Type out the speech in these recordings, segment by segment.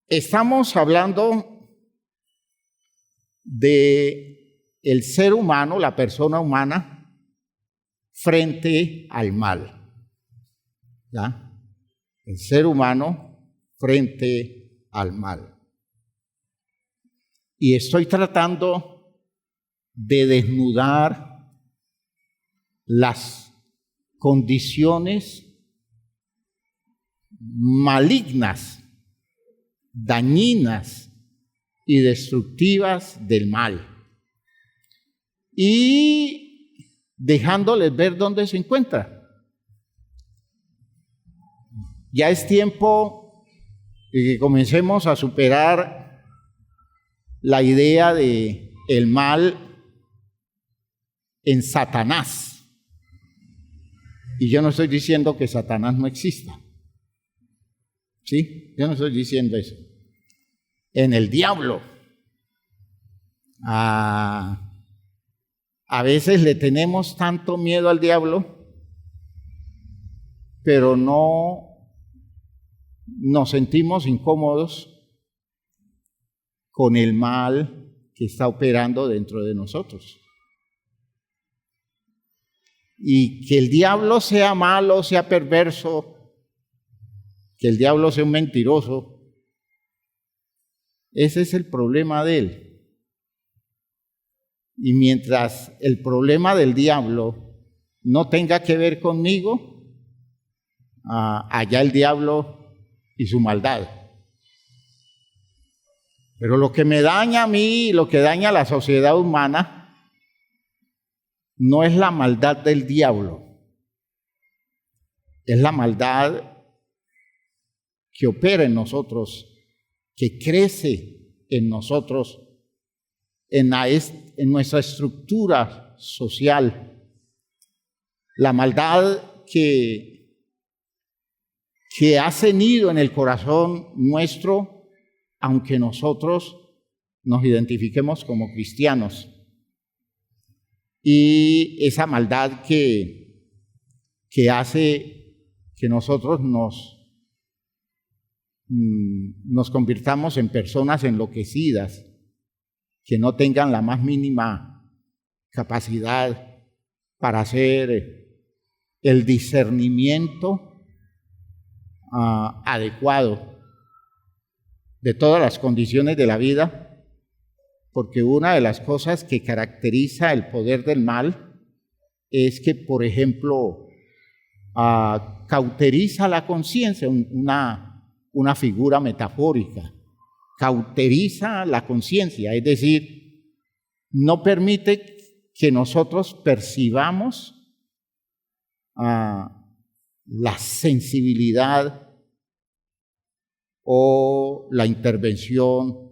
Estamos hablando de el ser humano, la persona humana, frente al mal. ¿Ya? El ser humano frente al mal. Y estoy tratando de desnudar las condiciones malignas, dañinas y destructivas del mal, y dejándoles ver dónde se encuentra. Ya es tiempo de que comencemos a superar la idea de el mal en Satanás. Y yo no estoy diciendo que Satanás no exista. ¿Sí? Yo no estoy diciendo eso. En el diablo. A veces le tenemos tanto miedo al diablo, pero no nos sentimos incómodos con el mal que está operando dentro de nosotros. Y que el diablo sea malo, sea perverso, que el diablo sea un mentiroso, ese es el problema de él. Y mientras el problema del diablo no tenga que ver conmigo, allá el diablo y su maldad. Pero lo que me daña a mí, lo que daña a la sociedad humana, no es la maldad del diablo, es la maldad que opera en nosotros, que crece en nosotros, en nuestra estructura social. La maldad que ha cenido en el corazón nuestro, aunque nosotros nos identifiquemos como cristianos. Y esa maldad que hace que nosotros nos convirtamos en personas enloquecidas, que no tengan la más mínima capacidad para hacer el discernimiento adecuado de todas las condiciones de la vida. Porque una de las cosas que caracteriza el poder del mal es que, por ejemplo, cauteriza la conciencia, una figura metafórica, cauteriza la conciencia, es decir, no permite que nosotros percibamos la sensibilidad o la intervención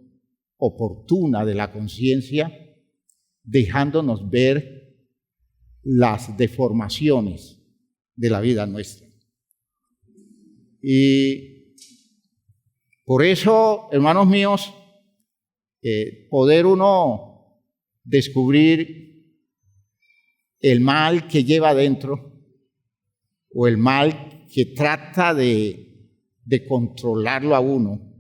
oportuna de la conciencia, dejándonos ver las deformaciones de la vida nuestra. Y por eso, hermanos míos, poder uno descubrir el mal que lleva adentro o el mal que trata de controlarlo a uno,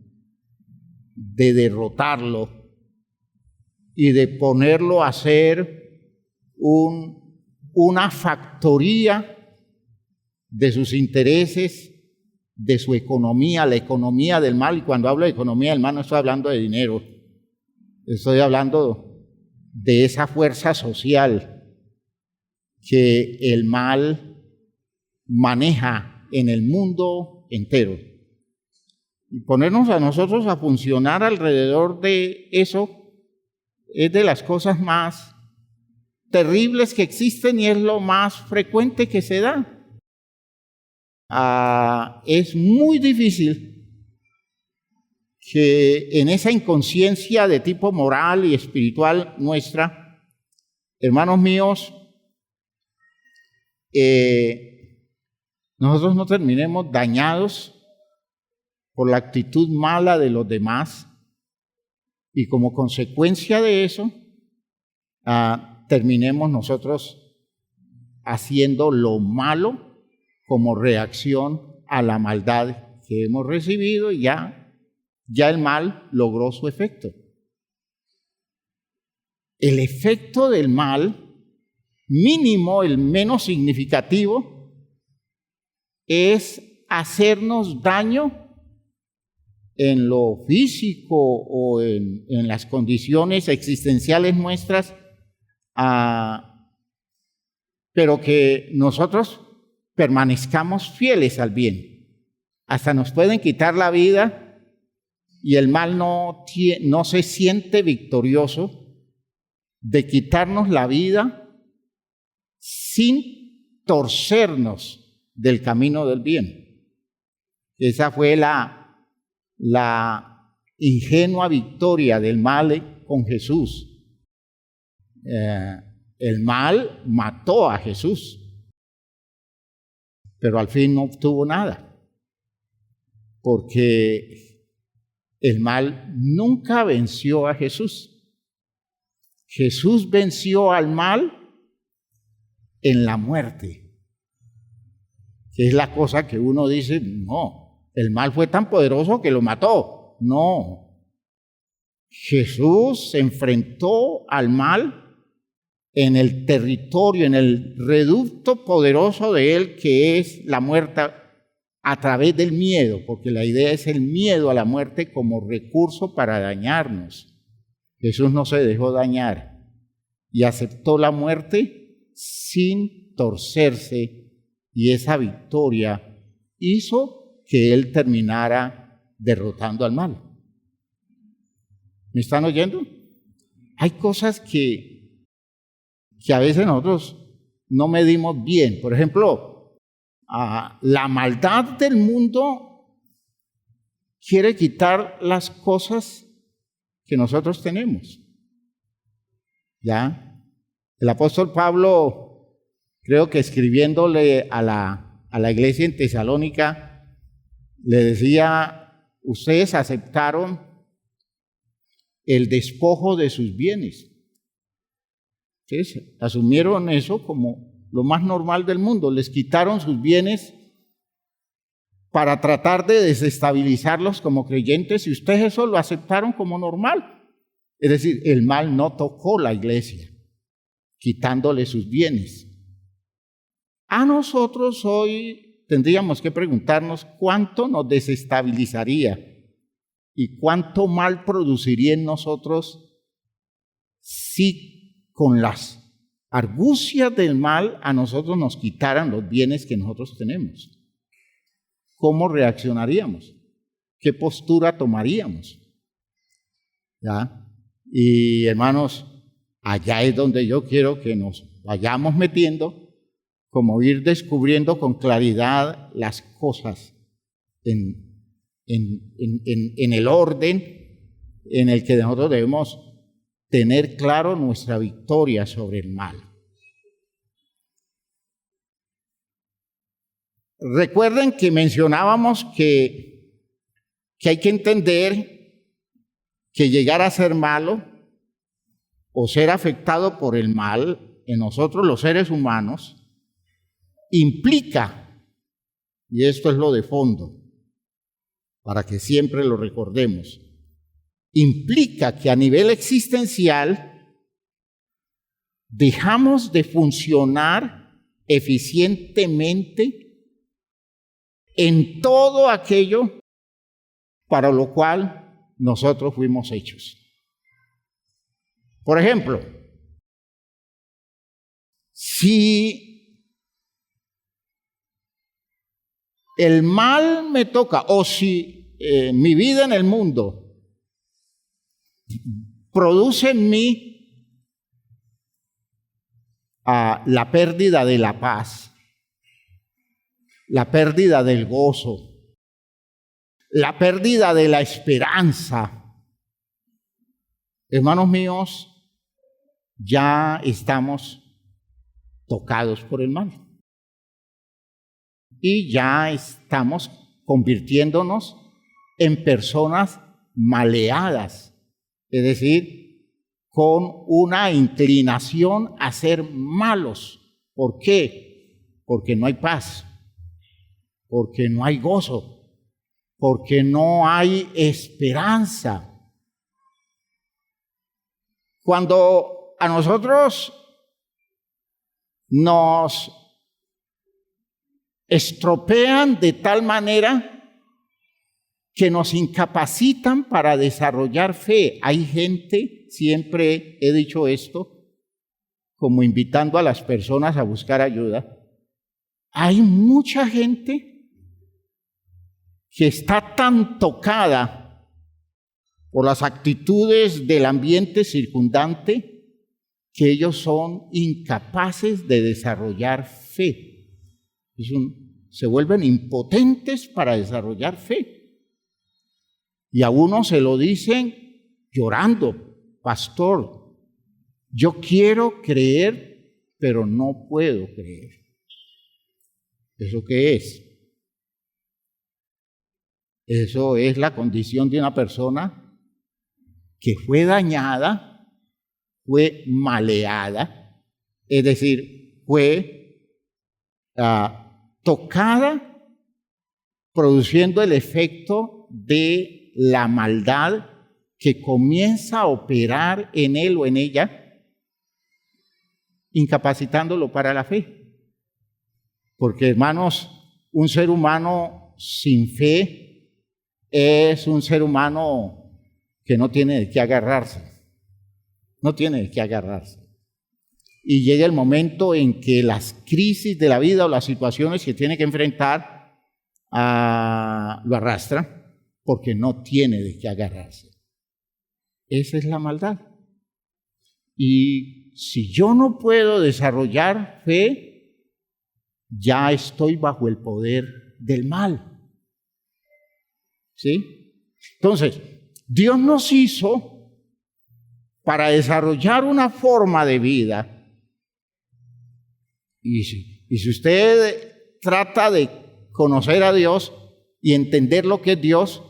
de derrotarlo y de ponerlo a ser una factoría de sus intereses, de su economía, la economía del mal. Y cuando hablo de economía del mal no estoy hablando de dinero, estoy hablando de esa fuerza social que el mal maneja en el mundo entero. Y ponernos a nosotros a funcionar alrededor de eso es de las cosas más terribles que existen y es lo más frecuente que se da. Es muy difícil que en esa inconsciencia de tipo moral y espiritual nuestra, hermanos míos, nosotros no terminemos dañados por la actitud mala de los demás, y como consecuencia de eso, terminemos nosotros haciendo lo malo como reacción a la maldad que hemos recibido, y ya ya el mal logró su efecto. El efecto del mal, mínimo, el menos significativo, es hacernos daño en lo físico o en las condiciones existenciales nuestras, pero que nosotros permanezcamos fieles al bien. Hasta nos pueden quitar la vida y el mal no se siente victorioso de quitarnos la vida sin torcernos del camino del bien. Esa fue la ingenua victoria del mal con Jesús. El mal mató a Jesús, pero al fin no obtuvo nada, porque el mal nunca venció a Jesús. Jesús venció al mal en la muerte, que es la cosa que uno dice, no, el mal fue tan poderoso que lo mató. No, Jesús se enfrentó al mal en el territorio, en el reducto poderoso de él, que es la muerte a través del miedo, porque la idea es el miedo a la muerte como recurso para dañarnos. Jesús no se dejó dañar y aceptó la muerte sin torcerse, y esa victoria hizo que él terminara derrotando al mal. ¿Me están oyendo? Hay cosas que a veces nosotros no medimos bien. Por ejemplo, la maldad del mundo quiere quitar las cosas que nosotros tenemos. ¿Ya? El apóstol Pablo, creo que escribiéndole a la iglesia en Tesalónica, le decía, ustedes aceptaron el despojo de sus bienes. ¿Sí? Asumieron eso como lo más normal del mundo. Les quitaron sus bienes para tratar de desestabilizarlos como creyentes, y ustedes eso lo aceptaron como normal. Es decir, el mal no tocó la iglesia, quitándole sus bienes. A nosotros hoy tendríamos que preguntarnos cuánto nos desestabilizaría y cuánto mal produciría en nosotros si con las argucias del mal a nosotros nos quitaran los bienes que nosotros tenemos. ¿Cómo reaccionaríamos? ¿Qué postura tomaríamos? ¿Ya? Y hermanos, allá es donde yo quiero que nos vayamos metiendo, como ir descubriendo con claridad las cosas en el orden en el que nosotros debemos tener claro nuestra victoria sobre el mal. Recuerden que mencionábamos que hay que entender que llegar a ser malo o ser afectado por el mal en nosotros los seres humanos implica, y esto es lo de fondo, para que siempre lo recordemos, implica que a nivel existencial dejamos de funcionar eficientemente en todo aquello para lo cual nosotros fuimos hechos. Por ejemplo, si el mal me toca, o si mi vida en el mundo produce en mí la pérdida de la paz, la pérdida del gozo, la pérdida de la esperanza, hermanos míos, ya estamos tocados por el mal. Y ya estamos convirtiéndonos en personas maleadas, es decir, con una inclinación a ser malos. ¿Por qué? Porque no hay paz, porque no hay gozo, porque no hay esperanza. Cuando a nosotros nos estropean de tal manera que nos incapacitan para desarrollar fe. Hay gente, siempre he dicho esto, como invitando a las personas a buscar ayuda. Hay mucha gente que está tan tocada por las actitudes del ambiente circundante que ellos son incapaces de desarrollar fe. Se vuelven impotentes para desarrollar fe. Y a uno se lo dicen llorando: pastor, yo quiero creer, pero no puedo creer. ¿Eso qué es? Eso es la condición de una persona que fue dañada, fue maleada, es decir, fue tocada, produciendo el efecto de la maldad que comienza a operar en él o en ella, incapacitándolo para la fe. Porque, hermanos, un ser humano sin fe es un ser humano que no tiene de qué agarrarse. No tiene de qué agarrarse. Y llega el momento en que las crisis de la vida o las situaciones que tiene que enfrentar lo arrastran, porque no tiene de qué agarrarse. Esa es la maldad. Y si yo no puedo desarrollar fe, ya estoy bajo el poder del mal. ¿Sí? Entonces, Dios nos hizo para desarrollar una forma de vida. Y si usted trata de conocer a Dios y entender lo que es Dios,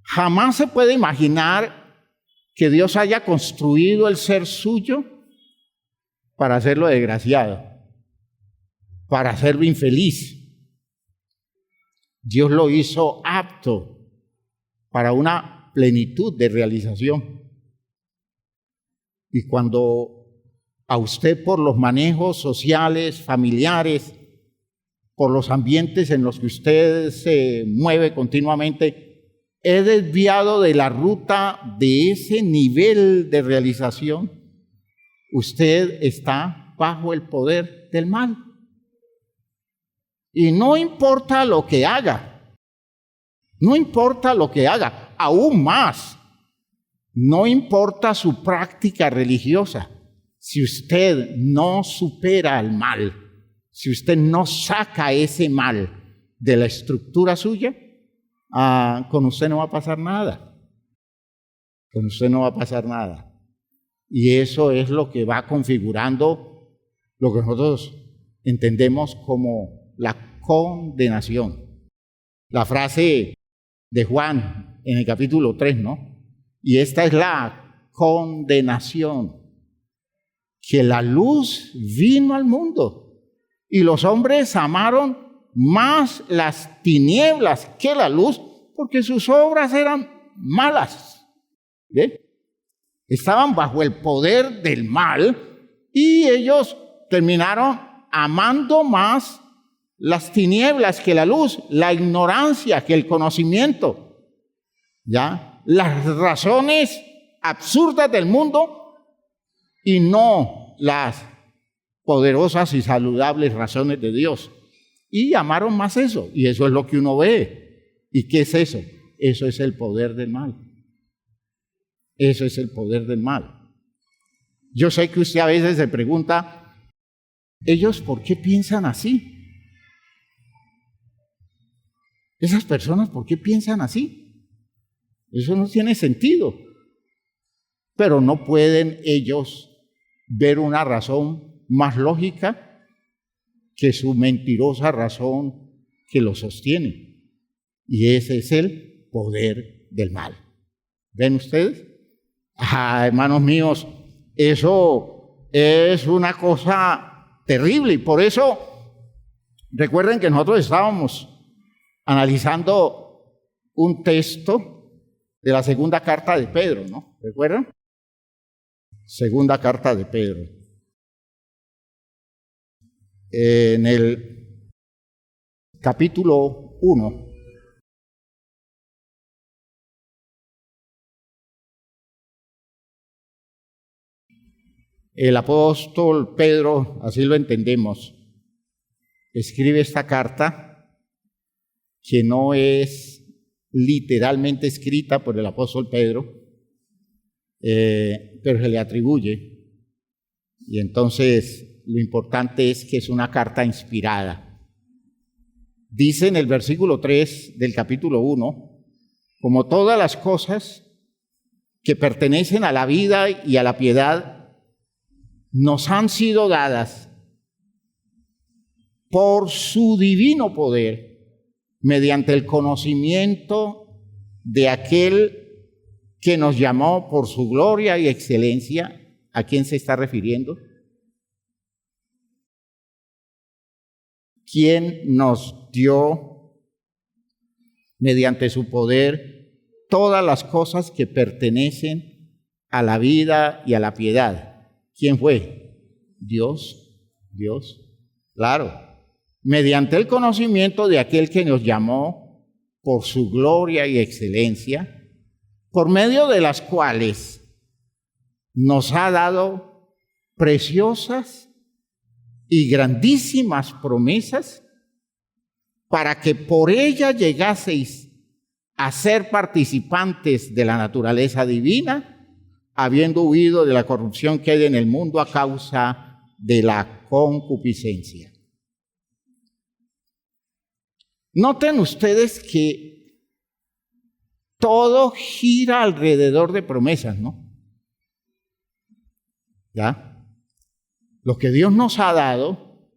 jamás se puede imaginar que Dios haya construido el ser suyo para hacerlo desgraciado, para hacerlo infeliz. Dios lo hizo apto para una plenitud de realización. Y cuando a usted, por los manejos sociales, familiares, por los ambientes en los que usted se mueve continuamente, he desviado de la ruta de ese nivel de realización, usted está bajo el poder del mal. Y no importa lo que haga, no importa lo que haga, aún más, no importa su práctica religiosa, si usted no supera al mal, si usted no saca ese mal de la estructura suya, con usted no va a pasar nada. Con usted no va a pasar nada. Y eso es lo que va configurando lo que nosotros entendemos como la condenación. La frase de Juan en el capítulo 3, ¿no? Y esta es la condenación, que la luz vino al mundo y los hombres amaron más las tinieblas que la luz, porque sus obras eran malas. ¿Ve? Estaban bajo el poder del mal y ellos terminaron amando más las tinieblas que la luz, la ignorancia que el conocimiento, ¿ya? Las razones absurdas del mundo y no las poderosas y saludables razones de Dios. Y amaron más eso, y eso es lo que uno ve. ¿Y qué es eso? Eso es el poder del mal. Eso es el poder del mal. Yo sé que usted a veces se pregunta, ¿ellos por qué piensan así? Esas personas, ¿por qué piensan así? Eso no tiene sentido. Pero no pueden ellos ver una razón más lógica que su mentirosa razón que lo sostiene. Y ese es el poder del mal. ¿Ven ustedes? Hermanos míos, eso es una cosa terrible. Y por eso, recuerden que nosotros estábamos analizando un texto de la segunda carta de Pedro, ¿no? ¿Recuerdan? Segunda carta de Pedro. En el capítulo 1. El apóstol Pedro, así lo entendemos, escribe esta carta que no es literalmente escrita por el apóstol Pedro, pero se le atribuye. Y entonces lo importante es que es una carta inspirada. Dice en el versículo 3 del capítulo 1, como todas las cosas que pertenecen a la vida y a la piedad, nos han sido dadas por su divino poder, mediante el conocimiento de aquel que nos llamó por su gloria y excelencia. ¿A quién se está refiriendo? ¿Quién nos dio, mediante su poder, todas las cosas que pertenecen a la vida y a la piedad? ¿Quién fue? Dios. Claro. Mediante el conocimiento de aquel que nos llamó por su gloria y excelencia, por medio de las cuales nos ha dado preciosas y grandísimas promesas, para que por ella llegaseis a ser participantes de la naturaleza divina, habiendo huido de la corrupción que hay en el mundo a causa de la concupiscencia. Noten ustedes que todo gira alrededor de promesas, ¿no? ¿Ya? Lo que Dios nos ha dado,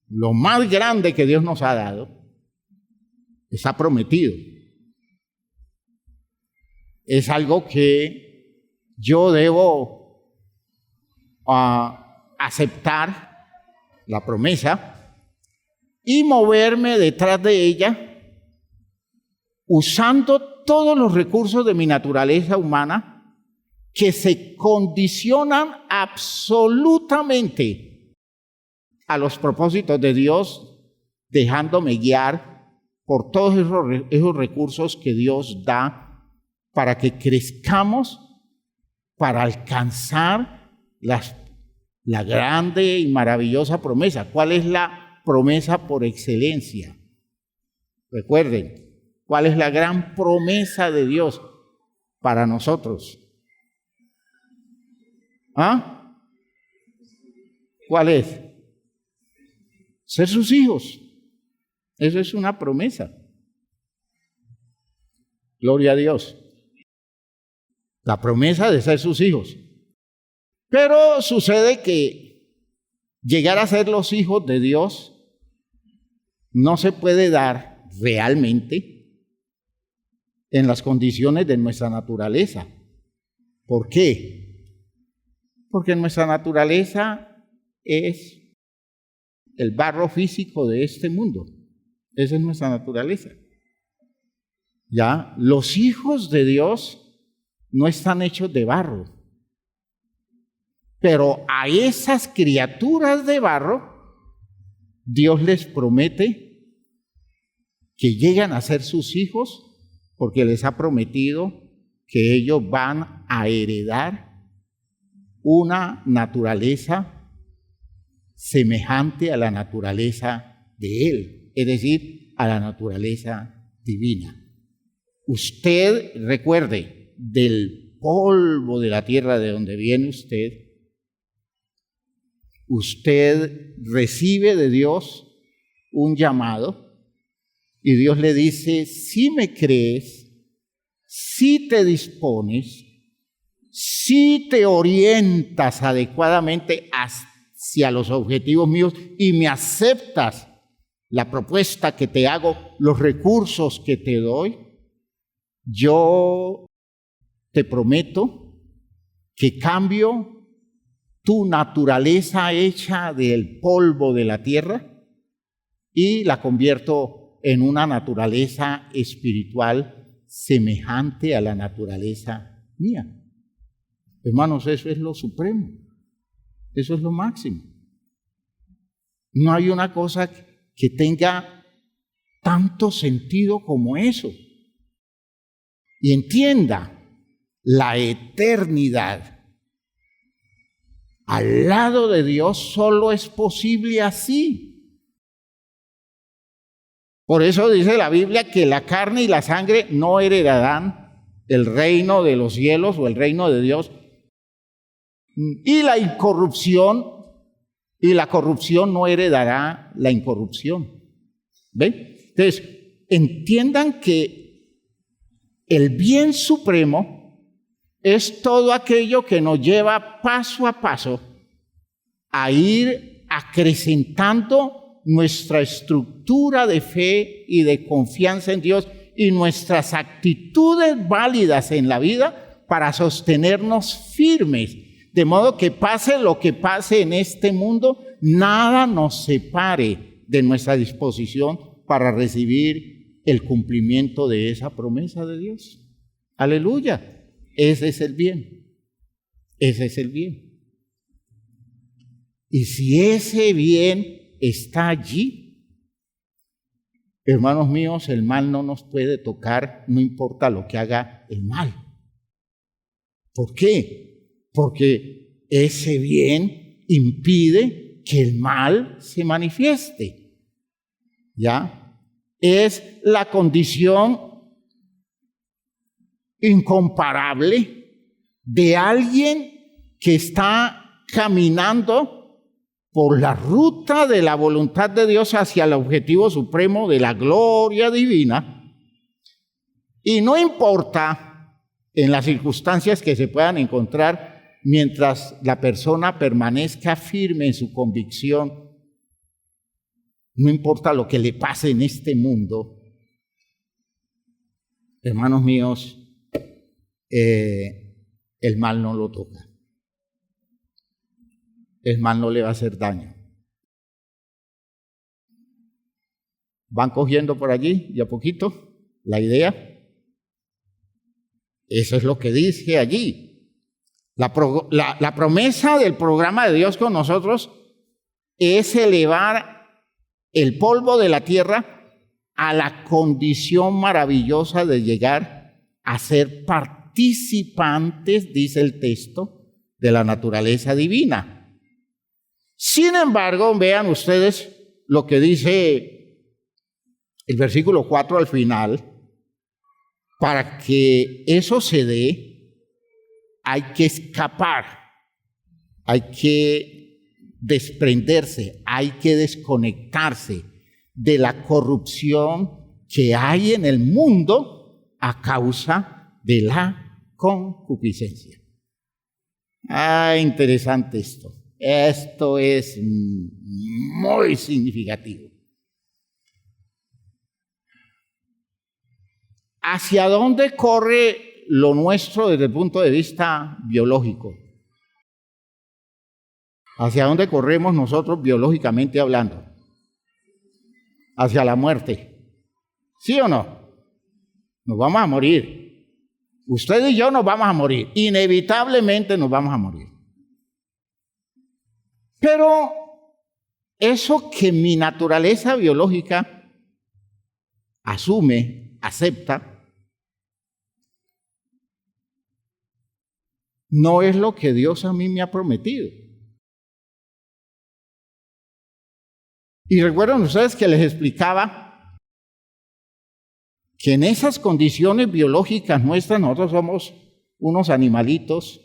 lo más grande que Dios nos ha dado, está prometido. Es algo que yo debo aceptar la promesa y moverme detrás de ella usando todos los recursos de mi naturaleza humana que se condicionan absolutamente a los propósitos de Dios, dejándome guiar por todos esos recursos que Dios da para que crezcamos, para alcanzar la grande y maravillosa promesa. ¿Cuál es la promesa por excelencia? Recuerden, ¿cuál es la gran promesa de Dios para nosotros? ¿Ah? ¿Cuál es? Ser sus hijos. Eso es una promesa. Gloria a Dios. La promesa de ser sus hijos. Pero sucede que llegar a ser los hijos de Dios no se puede dar realmente en las condiciones de nuestra naturaleza. ¿Por qué? Porque nuestra naturaleza es el barro físico de este mundo. Esa es nuestra naturaleza. Ya, los hijos de Dios no están hechos de barro. Pero a esas criaturas de barro, Dios les promete que llegan a ser sus hijos, porque les ha prometido que ellos van a heredar una naturaleza semejante a la naturaleza de Él, es decir, a la naturaleza divina. Usted, recuerde, del polvo de la tierra de donde viene usted recibe de Dios un llamado y Dios le dice: si me crees, si te dispones, si te orientas adecuadamente hacia los objetivos míos y me aceptas la propuesta que te hago, los recursos que te doy, yo te prometo que cambio tu naturaleza hecha del polvo de la tierra y la convierto en una naturaleza espiritual semejante a la naturaleza mía. Hermanos, eso es lo supremo. Eso es lo máximo. No hay una cosa que tenga tanto sentido como eso. Y entienda, la eternidad al lado de Dios solo es posible así. Por eso dice la Biblia que la carne y la sangre no heredarán el reino de los cielos o el reino de Dios. Y la corrupción no heredará la incorrupción. ¿Ven? Entonces, entiendan que el bien supremo es todo aquello que nos lleva paso a paso a ir acrecentando nuestra estructura de fe y de confianza en Dios y nuestras actitudes válidas en la vida para sostenernos firmes. De modo que pase lo que pase en este mundo, nada nos separe de nuestra disposición para recibir el cumplimiento de esa promesa de Dios. Aleluya. Ese es el bien. Ese es el bien. Y si ese bien está allí, hermanos míos, el mal no nos puede tocar, no importa lo que haga el mal. ¿Por qué? Porque ese bien impide que el mal se manifieste. ¿Ya? Es la condición incomparable de alguien que está caminando por la ruta de la voluntad de Dios hacia el objetivo supremo de la gloria divina. Y no importa en las circunstancias que se puedan encontrar, mientras la persona permanezca firme en su convicción, no importa lo que le pase en este mundo, hermanos míos, el mal no lo toca. El mal no le va a hacer daño. ¿Van cogiendo por allí y a poquito la idea? Eso es lo que dice allí. La promesa del programa de Dios con nosotros es elevar el polvo de la tierra a la condición maravillosa de llegar a ser participantes, dice el texto, de la naturaleza divina. Sin embargo, vean ustedes lo que dice el versículo 4 al final. Para que eso se dé, hay que escapar, hay que desprenderse, hay que desconectarse de la corrupción que hay en el mundo a causa de la concupiscencia. Interesante esto. Esto es muy significativo. ¿Hacia dónde corre lo nuestro desde el punto de vista biológico? ¿Hacia dónde corremos nosotros biológicamente hablando? Hacia la muerte. ¿Sí o no? Nos vamos a morir. Usted y yo nos vamos a morir. Inevitablemente nos vamos a morir. Pero eso que mi naturaleza biológica asume, acepta, no es lo que Dios a mí me ha prometido. Y recuerdan ustedes que les explicaba que en esas condiciones biológicas nuestras, nosotros somos unos animalitos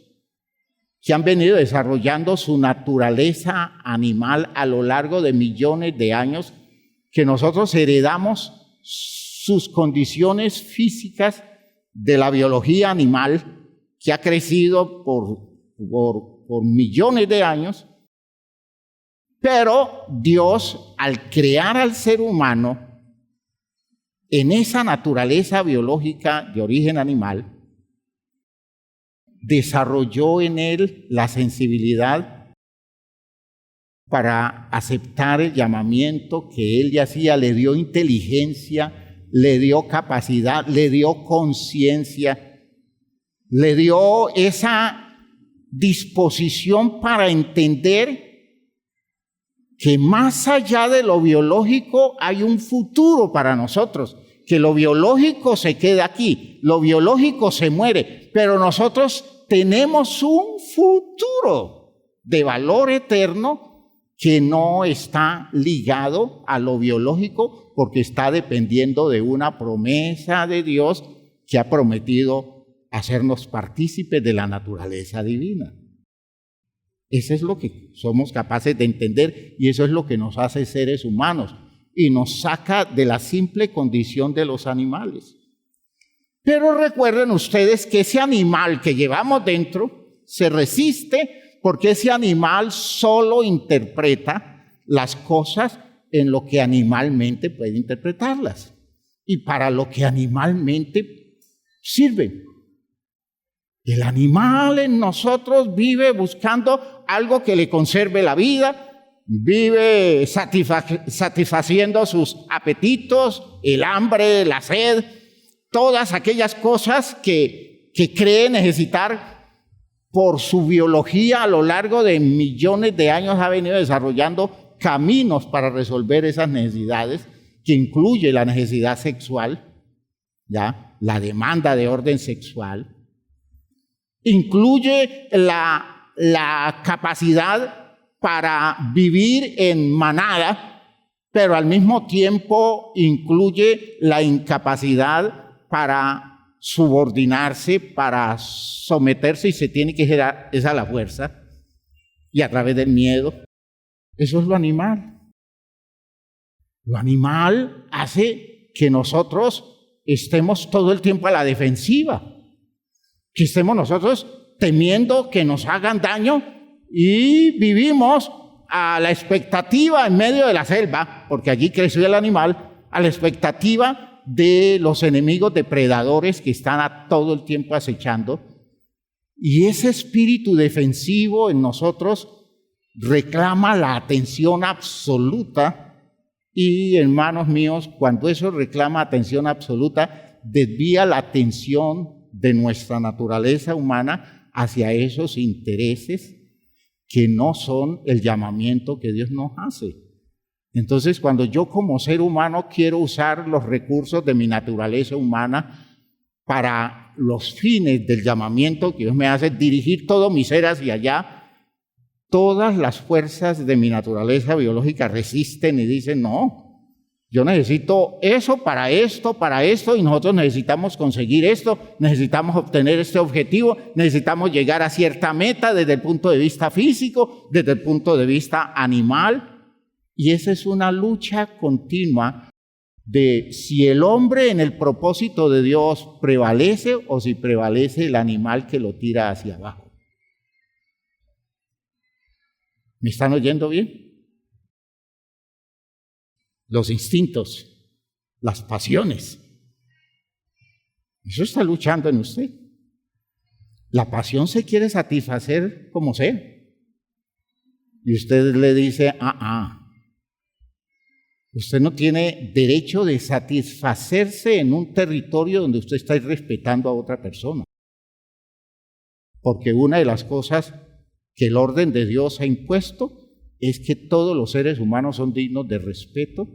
que han venido desarrollando su naturaleza animal a lo largo de millones de años, que nosotros heredamos sus condiciones físicas de la biología animal, que ha crecido por millones de años, pero Dios, al crear al ser humano en esa naturaleza biológica de origen animal, desarrolló en él la sensibilidad para aceptar el llamamiento que él ya hacía, le dio inteligencia, le dio capacidad, le dio conciencia, le dio esa disposición para entender que más allá de lo biológico hay un futuro para nosotros, que lo biológico se queda aquí, lo biológico se muere, pero nosotros tenemos un futuro de valor eterno que no está ligado a lo biológico porque está dependiendo de una promesa de Dios que ha prometido hacernos partícipes de la naturaleza divina. Eso es lo que somos capaces de entender y eso es lo que nos hace seres humanos y nos saca de la simple condición de los animales. Pero recuerden ustedes que ese animal que llevamos dentro se resiste porque ese animal solo interpreta las cosas en lo que animalmente puede interpretarlas y para lo que animalmente sirven. El animal en nosotros vive buscando algo que le conserve la vida, vive satisfaciendo sus apetitos, el hambre, la sed, todas aquellas cosas que cree necesitar por su biología a lo largo de millones de años ha venido desarrollando caminos para resolver esas necesidades, que incluye la necesidad sexual, ¿ya? La demanda de orden sexual, incluye la capacidad para vivir en manada, pero al mismo tiempo incluye la incapacidad para subordinarse, para someterse y se tiene que generar esa la fuerza y a través del miedo. Eso es lo animal. Lo animal hace que nosotros estemos todo el tiempo a la defensiva, que estemos nosotros temiendo que nos hagan daño y vivimos a la expectativa en medio de la selva, porque allí creció el animal, a la expectativa de los enemigos depredadores que están a todo el tiempo acechando. Y ese espíritu defensivo en nosotros reclama la atención absoluta y, hermanos míos, cuando eso reclama atención absoluta, desvía la atención de nuestra naturaleza humana hacia esos intereses que no son el llamamiento que Dios nos hace. Entonces, cuando yo como ser humano quiero usar los recursos de mi naturaleza humana para los fines del llamamiento que Dios me hace, dirigir todo mi ser hacia allá, todas las fuerzas de mi naturaleza biológica resisten y dicen, no, yo necesito eso para esto, y nosotros necesitamos conseguir esto, necesitamos obtener este objetivo, necesitamos llegar a cierta meta desde el punto de vista físico, desde el punto de vista animal. Y esa es una lucha continua de si el hombre en el propósito de Dios prevalece o si prevalece el animal que lo tira hacia abajo. ¿Me están oyendo bien? Los instintos, las pasiones. Eso está luchando en usted. La pasión se quiere satisfacer como sea. Y usted le dice, usted no tiene derecho de satisfacerse en un territorio donde usted está irrespetando a otra persona. Porque una de las cosas que el orden de Dios ha impuesto es que todos los seres humanos son dignos de respeto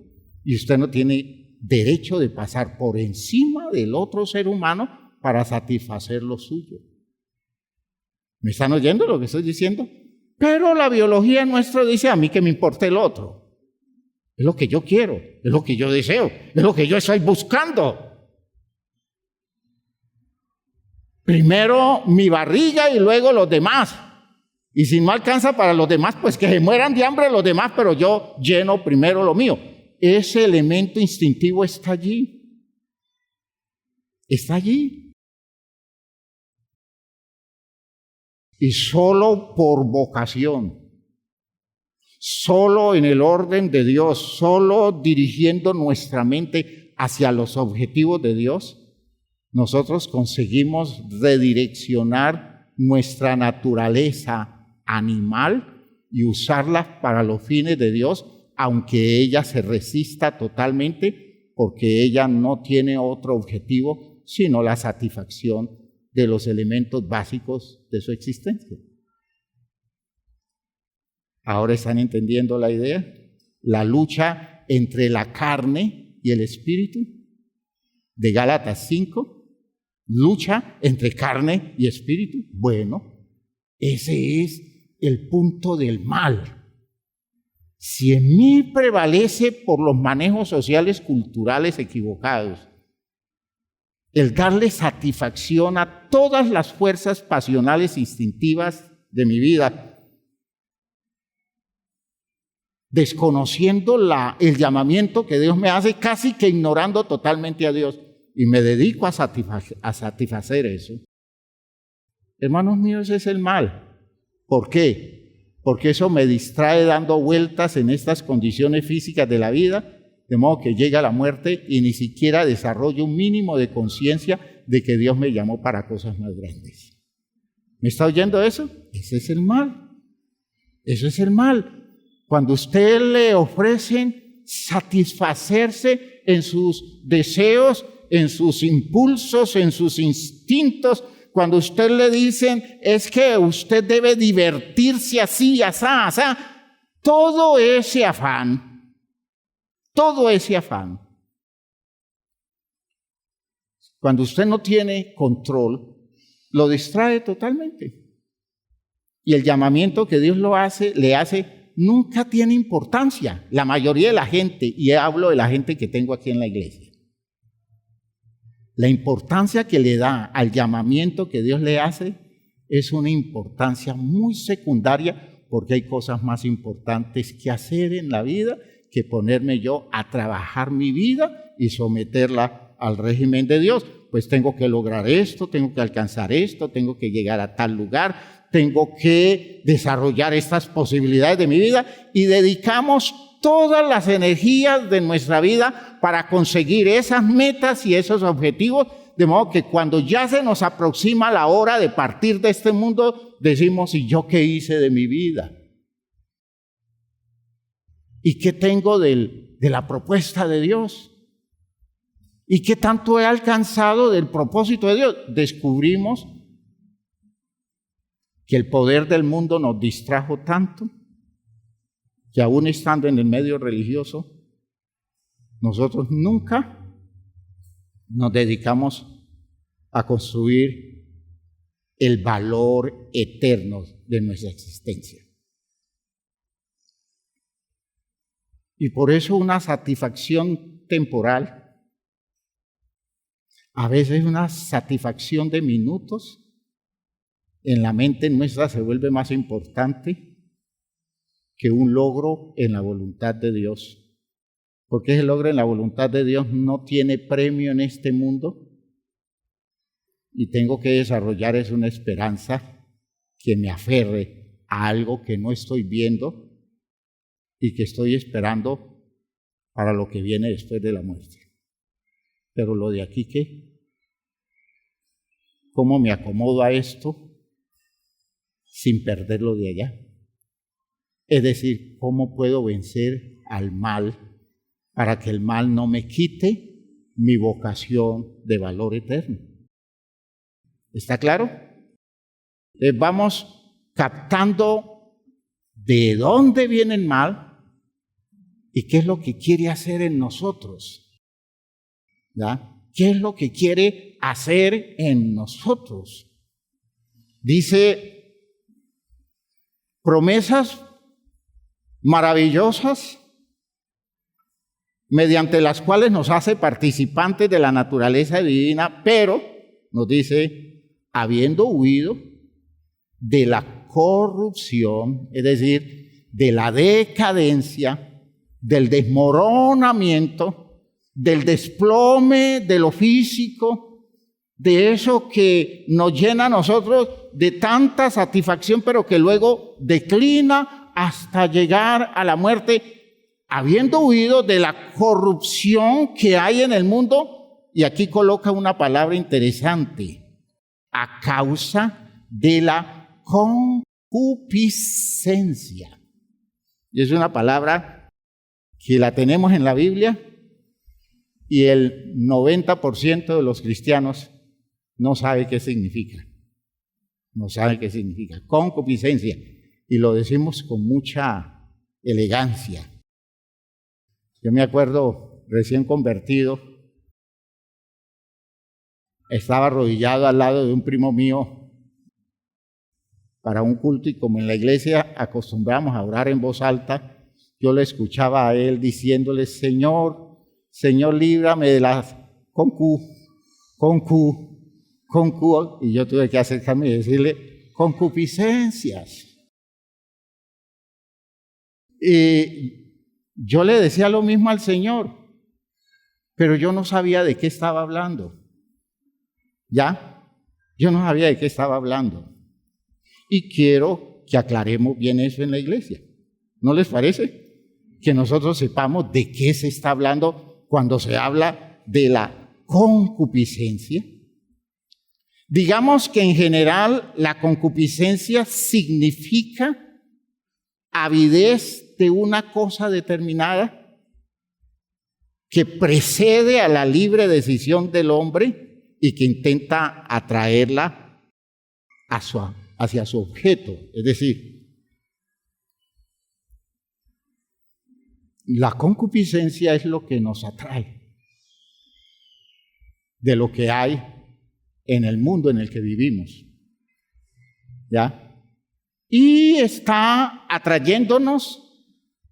y usted no tiene derecho de pasar por encima del otro ser humano para satisfacer lo suyo. ¿Me están oyendo lo que estoy diciendo? Pero la biología nuestra dice, a mí que me importa el otro. Es lo que yo quiero, es lo que yo deseo, es lo que yo estoy buscando. Primero mi barriga y luego los demás. Y si no alcanza para los demás, pues que se mueran de hambre los demás, pero yo lleno primero lo mío. Ese elemento instintivo está allí. Está allí. Y solo por vocación, solo en el orden de Dios, solo dirigiendo nuestra mente hacia los objetivos de Dios, nosotros conseguimos redireccionar nuestra naturaleza animal y usarla para los fines de Dios, aunque ella se resista totalmente porque ella no tiene otro objetivo sino la satisfacción de los elementos básicos de su existencia. ¿Ahora están entendiendo la idea? La lucha entre la carne y el espíritu de Gálatas 5, lucha entre carne y espíritu. Bueno, ese es el punto del mal. Si en mí prevalece por los manejos sociales culturales equivocados el darle satisfacción a todas las fuerzas pasionales instintivas de mi vida, desconociendo el llamamiento que Dios me hace, casi que ignorando totalmente a Dios, y me dedico a satisfacer eso. Hermanos míos, ese es el mal. ¿Por qué? Porque eso me distrae dando vueltas en estas condiciones físicas de la vida, de modo que llega la muerte y ni siquiera desarrollo un mínimo de conciencia de que Dios me llamó para cosas más grandes. ¿Me está oyendo eso? Ese es el mal. Eso es el mal. Cuando usted le ofrecen satisfacerse en sus deseos, en sus impulsos, en sus instintos, cuando usted le dicen es que usted debe divertirse así, asá, todo ese afán, cuando usted no tiene control, lo distrae totalmente. Y el llamamiento que Dios le hace, nunca tiene importancia. La mayoría de la gente, y hablo de la gente que tengo aquí en la iglesia, la importancia que le da al llamamiento que Dios le hace es una importancia muy secundaria, porque hay cosas más importantes que hacer en la vida que ponerme yo a trabajar mi vida y someterla al régimen de Dios. Pues tengo que lograr esto, tengo que alcanzar esto, tengo que llegar a tal lugar, tengo que desarrollar estas posibilidades de mi vida, y dedicamos todas las energías de nuestra vida para conseguir esas metas y esos objetivos, de modo que cuando ya se nos aproxima la hora de partir de este mundo, decimos: ¿y yo qué hice de mi vida? ¿Y qué tengo de la propuesta de Dios? ¿Y qué tanto he alcanzado del propósito de Dios? Descubrimos que el poder del mundo nos distrajo tanto que aún estando en el medio religioso, nosotros nunca nos dedicamos a construir el valor eterno de nuestra existencia. Y por eso una satisfacción temporal, a veces una satisfacción de minutos, en la mente nuestra se vuelve más importante que un logro en la voluntad de Dios. Porque ese logro en la voluntad de Dios no tiene premio en este mundo, y tengo que desarrollar es una esperanza que me aferre a algo que no estoy viendo y que estoy esperando para lo que viene después de la muerte. Pero lo de aquí, ¿qué? ¿Cómo me acomodo a esto sin perder lo de allá? Es decir, ¿cómo puedo vencer al mal para que el mal no me quite mi vocación de valor eterno? ¿Está claro? Vamos captando de dónde viene el mal y qué es lo que quiere hacer en nosotros. ¿Ya? ¿Qué es lo que quiere hacer en nosotros? Dice, promesas maravillosas mediante las cuales nos hace participantes de la naturaleza divina, pero nos dice, habiendo huido de la corrupción, es decir, de la decadencia, del desmoronamiento, del desplome de lo físico, de eso que nos llena a nosotros de tanta satisfacción, pero que luego declina hasta llegar a la muerte, habiendo huido de la corrupción que hay en el mundo. Y aquí coloca una palabra interesante: a causa de la concupiscencia. Y es una palabra que la tenemos en la Biblia y el 90% de los cristianos no sabe qué significa. No sabe qué significa. Concupiscencia. Y lo decimos con mucha elegancia. Yo me acuerdo, recién convertido, estaba arrodillado al lado de un primo mío para un culto, y como en la iglesia acostumbramos a orar en voz alta, yo le escuchaba a él diciéndole: Señor, líbrame de las concu, y yo tuve que acercarme y decirle: concupiscencias. Y yo le decía lo mismo al Señor, pero yo no sabía de qué estaba hablando. ¿Ya? Yo no sabía de qué estaba hablando. Y quiero que aclaremos bien eso en la iglesia. ¿No les parece? Que nosotros sepamos de qué se está hablando cuando se habla de la concupiscencia. Digamos que en general la concupiscencia significa avidez de una cosa determinada que precede a la libre decisión del hombre y que intenta atraerla hacia su objeto. Es decir, la concupiscencia es lo que nos atrae de lo que hay en el mundo en el que vivimos. ¿Ya? Y está atrayéndonos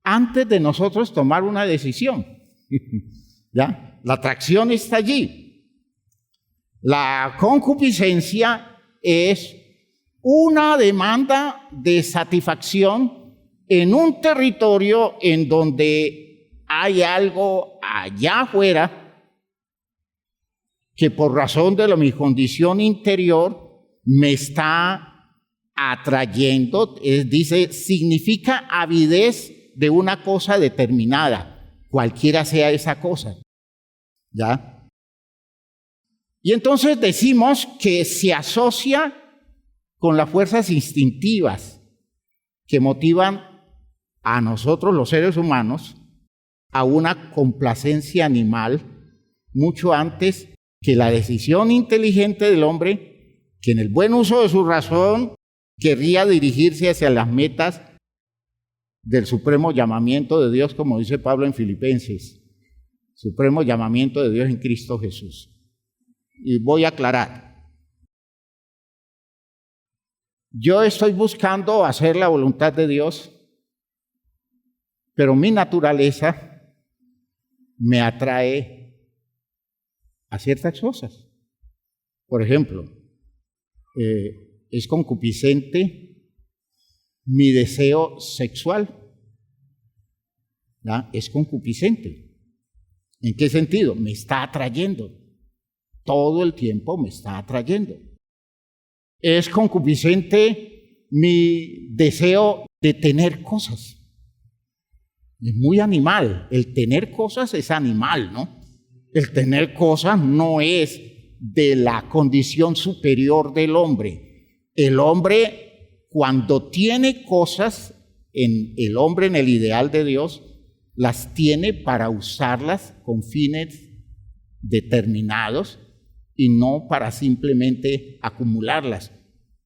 antes de nosotros tomar una decisión. ¿Ya? La atracción está allí. La concupiscencia es una demanda de satisfacción en un territorio en donde hay algo allá afuera que por razón de mi condición interior me está atrayendo. Dice, significa avidez de una cosa determinada, cualquiera sea esa cosa. ¿Ya? Y entonces decimos que se asocia con las fuerzas instintivas que motivan a nosotros los seres humanos a una complacencia animal mucho antes que la decisión inteligente del hombre, que en el buen uso de su razón querría dirigirse hacia las metas del supremo llamamiento de Dios, como dice Pablo en Filipenses, supremo llamamiento de Dios en Cristo Jesús. Y voy a aclarar. Yo estoy buscando hacer la voluntad de Dios, pero mi naturaleza me atrae a ciertas cosas. Por ejemplo, es concupiscente mi deseo sexual. ¿Ya? Es concupiscente. ¿En qué sentido? Me está atrayendo. Todo el tiempo me está atrayendo. Es concupiscente mi deseo de tener cosas. Es muy animal. El tener cosas es animal, ¿no? El tener cosas no es de la condición superior del hombre. El hombre, cuando tiene cosas, el hombre en el ideal de Dios, las tiene para usarlas con fines determinados y no para simplemente acumularlas.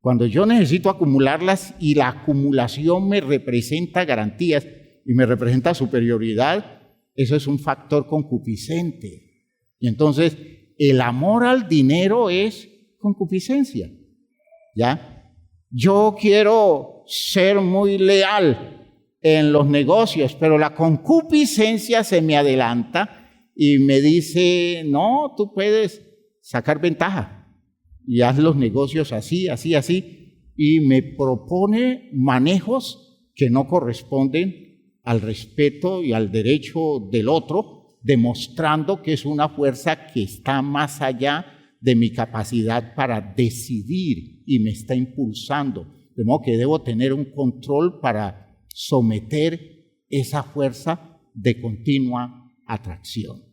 Cuando yo necesito acumularlas y la acumulación me representa garantías y me representa superioridad, eso es un factor concupiscente. Y entonces el amor al dinero es concupiscencia. ¿Ya? Yo quiero ser muy leal en los negocios, pero la concupiscencia se me adelanta y me dice, no, tú puedes sacar ventaja y haz los negocios así, así, así, y me propone manejos que no corresponden al respeto y al derecho del otro, demostrando que es una fuerza que está más allá de mi capacidad para decidir y me está impulsando, de modo que debo tener un control para someter esa fuerza de continua atracción.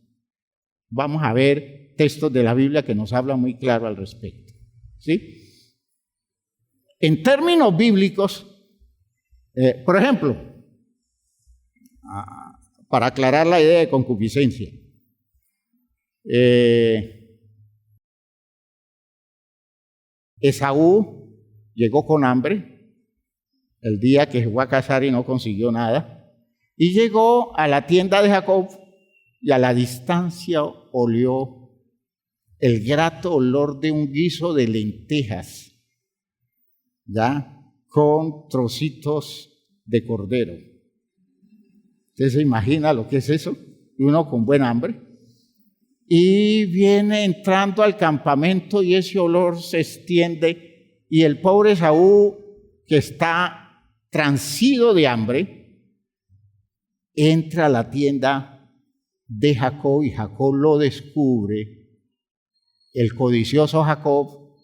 Vamos a ver textos de la Biblia que nos hablan muy claro al respecto. ¿Sí? En términos bíblicos, por ejemplo, para aclarar la idea de concupiscencia, Esaú llegó con hambre el día que se fue a cazar y no consiguió nada. Y llegó a la tienda de Jacob y a la distancia olió el grato olor de un guiso de lentejas, ¿ya? Con trocitos de cordero. ¿Usted se imagina lo que es eso? Y uno con buen hambre. Y viene entrando al campamento y ese olor se extiende y el pobre Esaú, que está transido de hambre, entra a la tienda de Jacob y Jacob lo descubre. El codicioso Jacob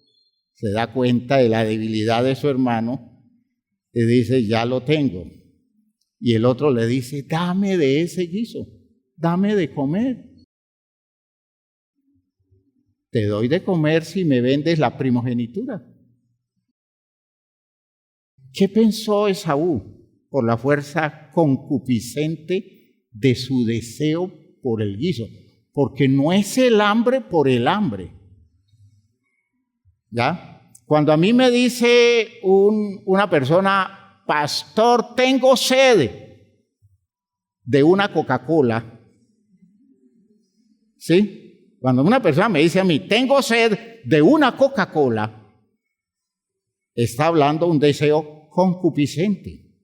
se da cuenta de la debilidad de su hermano y dice, ya lo tengo. Y el otro le dice, dame de ese guiso, dame de comer. Te doy de comer si me vendes la primogenitura. ¿Qué pensó Esaú por la fuerza concupiscente de su deseo por el guiso? Porque no es el hambre por el hambre. ¿Ya? Cuando a mí me dice una persona, pastor, tengo sed de una Coca-Cola, ¿sí? Cuando una persona me dice a mí, tengo sed de una Coca-Cola, está hablando un deseo concupiscente.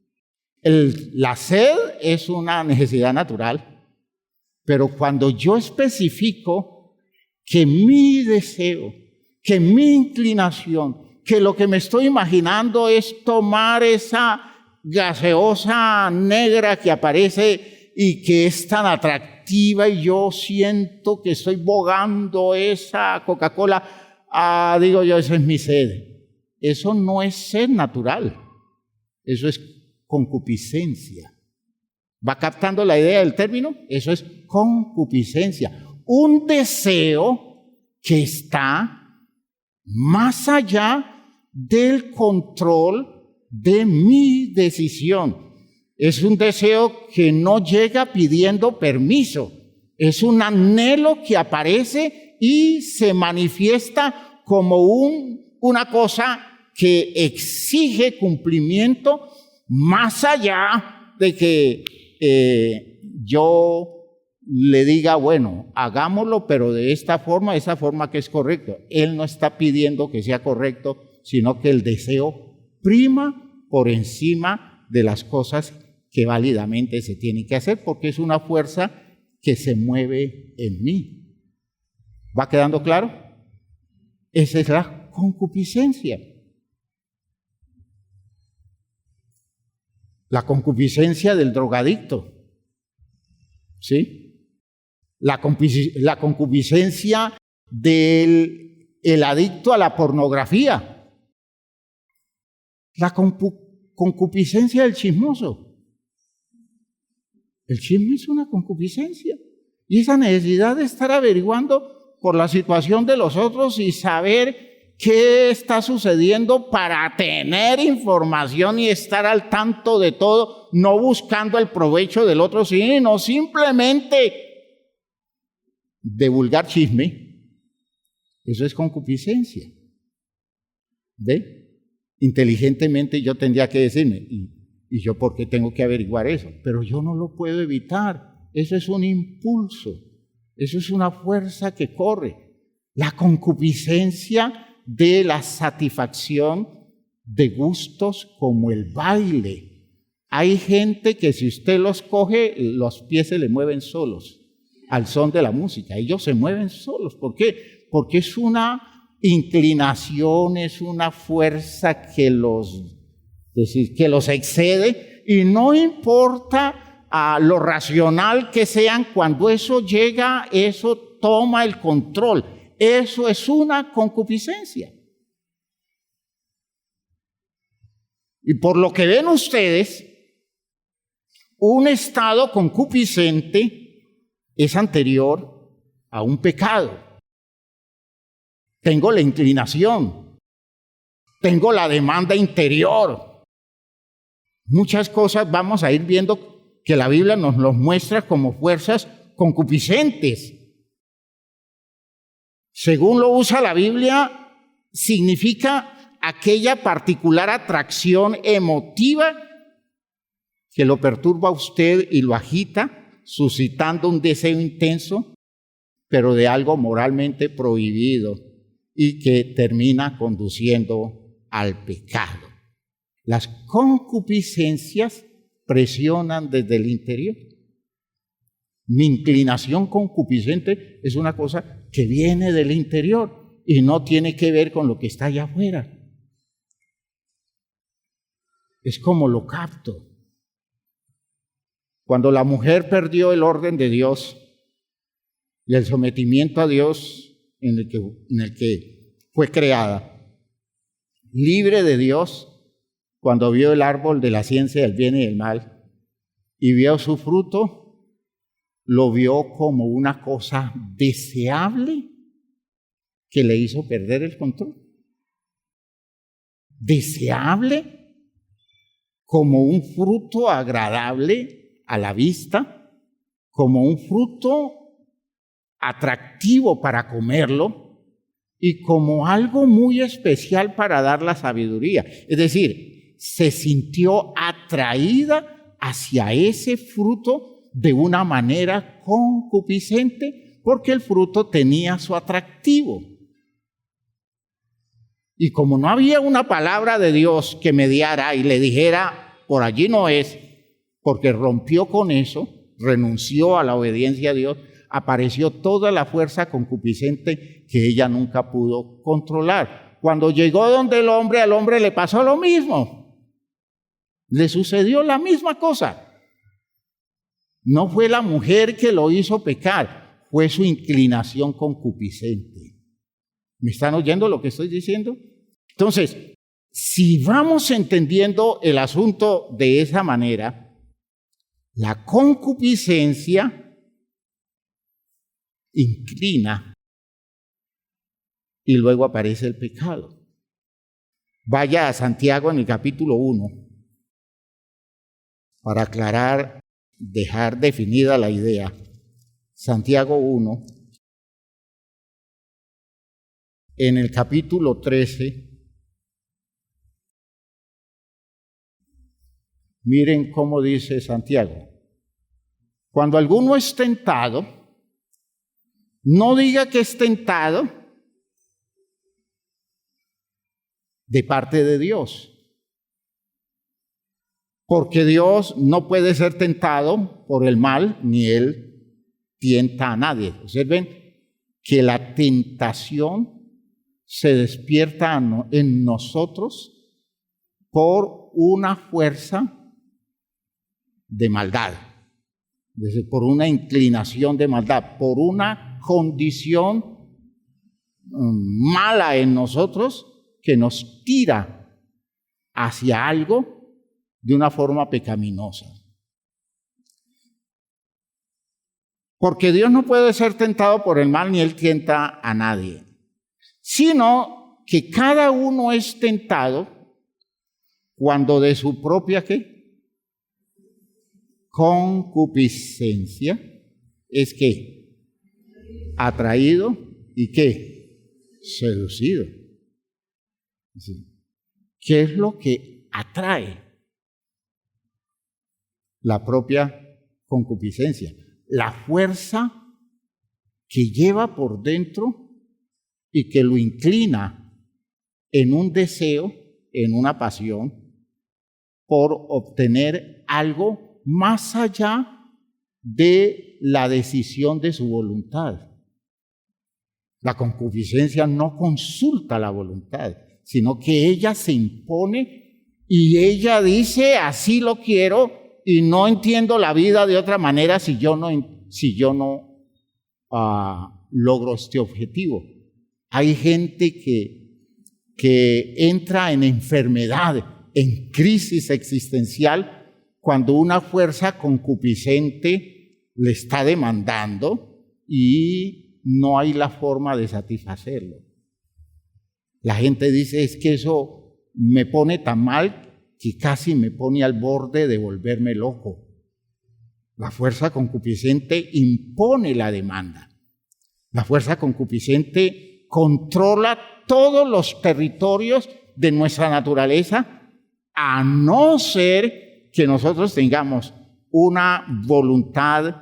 La sed es una necesidad natural, pero cuando yo especifico que mi deseo, que mi inclinación, que lo que me estoy imaginando es tomar esa gaseosa negra que aparece y que es tan atractiva y yo siento que estoy bogando esa Coca-Cola, digo yo, esa es mi sed. Eso no es sed natural, eso es concupiscencia. ¿Va captando la idea del término? Eso es concupiscencia, un deseo que está más allá del control de mi decisión. Es un deseo que no llega pidiendo permiso. Es un anhelo que aparece y se manifiesta como una cosa que exige cumplimiento más allá de que yo le diga, bueno, hagámoslo, pero de esa forma que es correcto. Él no está pidiendo que sea correcto, sino que el deseo prima por encima de las cosas que válidamente se tienen que hacer, porque es una fuerza que se mueve en mí. ¿Va quedando claro? Esa es la concupiscencia. La concupiscencia del drogadicto, ¿sí? La concupiscencia del adicto a la pornografía. La concupiscencia del chismoso. El chisme es una concupiscencia. Y esa necesidad de estar averiguando por la situación de los otros y saber qué está sucediendo para tener información y estar al tanto de todo, no buscando el provecho del otro, sino simplemente divulgar chisme. Eso es concupiscencia. ¿Ve? Inteligentemente yo tendría que decirme, ¿y yo por qué tengo que averiguar eso? Pero yo no lo puedo evitar. Eso es un impulso. Eso es una fuerza que corre. La concupiscencia de la satisfacción de gustos como el baile. Hay gente que si usted los coge, los pies se le mueven solos al son de la música. Ellos se mueven solos. ¿Por qué? Porque es una inclinación, es una fuerza que los excede y no importa lo racional que sean, cuando eso llega, eso toma el control. Eso es una concupiscencia. Y por lo que ven ustedes, un estado concupiscente es anterior a un pecado. Tengo la inclinación, tengo la demanda interior. Muchas cosas vamos a ir viendo que la Biblia nos los muestra como fuerzas concupiscentes. según lo usa la Biblia, significa aquella particular atracción emotiva que lo perturba a usted y lo agita, suscitando un deseo intenso, pero de algo moralmente prohibido y que termina conduciendo al pecado. Las concupiscencias presionan desde el interior. Mi inclinación concupiscente es una cosa que viene del interior y no tiene que ver con lo que está allá afuera. Es como lo capto. Cuando la mujer perdió el orden de Dios y el sometimiento a Dios en el que fue creada, libre de Dios, cuando vio el árbol de la ciencia del bien y del mal y vio su fruto, lo vio como una cosa deseable que le hizo perder el control. Deseable como un fruto agradable a la vista, como un fruto atractivo para comerlo y como algo muy especial para dar la sabiduría. Es decir, se sintió atraída hacia ese fruto de una manera concupiscente porque el fruto tenía su atractivo. Y como no había una palabra de Dios que mediara y le dijera, por allí no es, porque rompió con eso, renunció a la obediencia a Dios, apareció toda la fuerza concupiscente que ella nunca pudo controlar. Cuando llegó donde el hombre, al hombre le pasó lo mismo. Le sucedió la misma cosa. No fue la mujer que lo hizo pecar, fue su inclinación concupiscente. ¿Me están oyendo lo que estoy diciendo? Entonces, si vamos entendiendo el asunto de esa manera, la concupiscencia inclina y luego aparece el pecado. Vaya a Santiago en el capítulo 1 para aclarar, dejar definida la idea. Santiago 1, en el capítulo 13, miren cómo dice Santiago. Cuando alguno es tentado, no diga que es tentado de parte de Dios. Porque Dios no puede ser tentado por el mal, ni Él tienta a nadie. Observen que la tentación se despierta en nosotros por una fuerza de maldad, es decir, por una inclinación de maldad, por una condición mala en nosotros que nos tira hacia algo de una forma pecaminosa. Porque Dios no puede ser tentado por el mal ni Él tienta a nadie, sino que cada uno es tentado cuando de su propia ¿qué? Concupiscencia es ¿qué? Atraído y ¿qué? Seducido. ¿Qué es lo que atrae? La propia concupiscencia, la fuerza que lleva por dentro y que lo inclina en un deseo, en una pasión, por obtener algo más allá de la decisión de su voluntad. La concupiscencia no consulta la voluntad, sino que ella se impone y ella dice, así lo quiero, y no entiendo la vida de otra manera si yo no logro este objetivo. Hay gente que entra en enfermedad, en crisis existencial, cuando una fuerza concupiscente le está demandando y no hay la forma de satisfacerlo. La gente dice, es que eso me pone tan mal que casi me pone al borde de volverme loco. La fuerza concupiscente impone la demanda. La fuerza concupiscente controla todos los territorios de nuestra naturaleza, a no ser que nosotros tengamos una voluntad,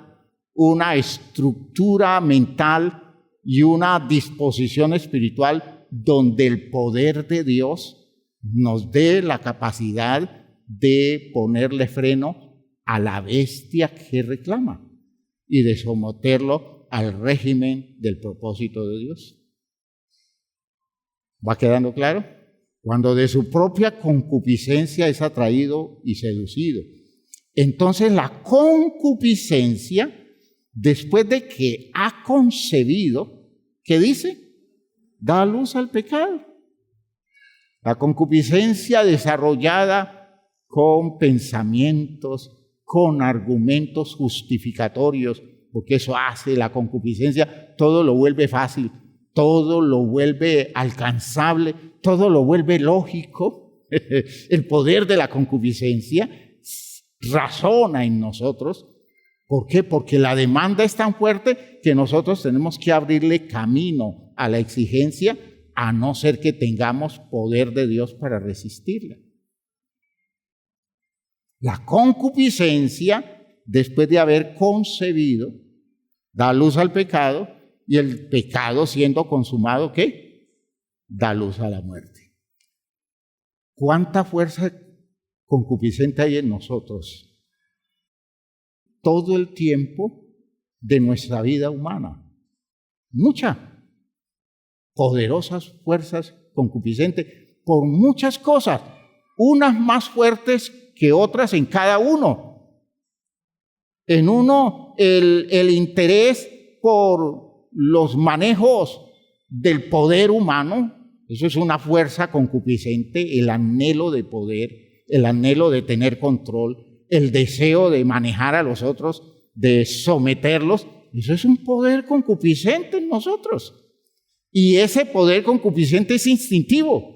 una estructura mental y una disposición espiritual donde el poder de Dios nos dé la capacidad de ponerle freno a la bestia que reclama y de someterlo al régimen del propósito de Dios. ¿Va quedando claro? Cuando de su propia concupiscencia es atraído y seducido. Entonces la concupiscencia, después de que ha concebido, ¿qué dice? Da luz al pecado. La concupiscencia desarrollada con pensamientos, con argumentos justificatorios, porque eso hace la concupiscencia, todo lo vuelve fácil, todo lo vuelve alcanzable, todo lo vuelve lógico. El poder de la concupiscencia razona en nosotros. ¿Por qué? Porque la demanda es tan fuerte que nosotros tenemos que abrirle camino a la exigencia, a no ser que tengamos poder de Dios para resistirla. La concupiscencia, después de haber concebido, da luz al pecado, y el pecado siendo consumado, ¿qué? Da luz a la muerte. ¿Cuánta fuerza concupiscente hay en nosotros? Todo el tiempo de nuestra vida humana. Mucha. Poderosas fuerzas concupiscentes por muchas cosas, unas más fuertes que otras en cada uno. En uno, el interés por los manejos del poder humano, eso es una fuerza concupiscente, el anhelo de poder, el anhelo de tener control, el deseo de manejar a los otros, de someterlos, eso es un poder concupiscente en nosotros. Y ese poder concupiscente es instintivo.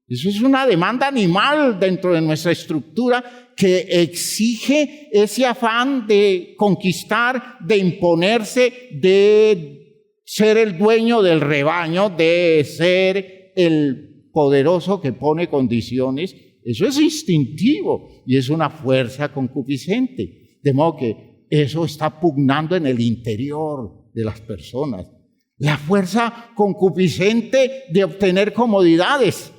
Eso es una demanda animal dentro de nuestra estructura que exige ese afán de conquistar, de imponerse, de ser el dueño del rebaño, de ser el poderoso que pone condiciones. Eso es instintivo y es una fuerza concupiscente. De modo que eso está pugnando en el interior de las personas. La fuerza concupiscente de obtener comodidades.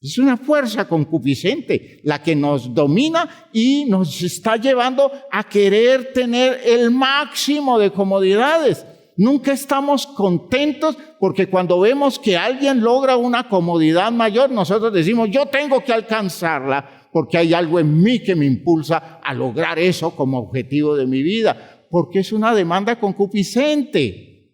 Es una fuerza concupiscente la que nos domina y nos está llevando a querer tener el máximo de comodidades. Nunca estamos contentos porque cuando vemos que alguien logra una comodidad mayor, nosotros decimos, yo tengo que alcanzarla porque hay algo en mí que me impulsa a lograr eso como objetivo de mi vida, porque es una demanda concupiscente.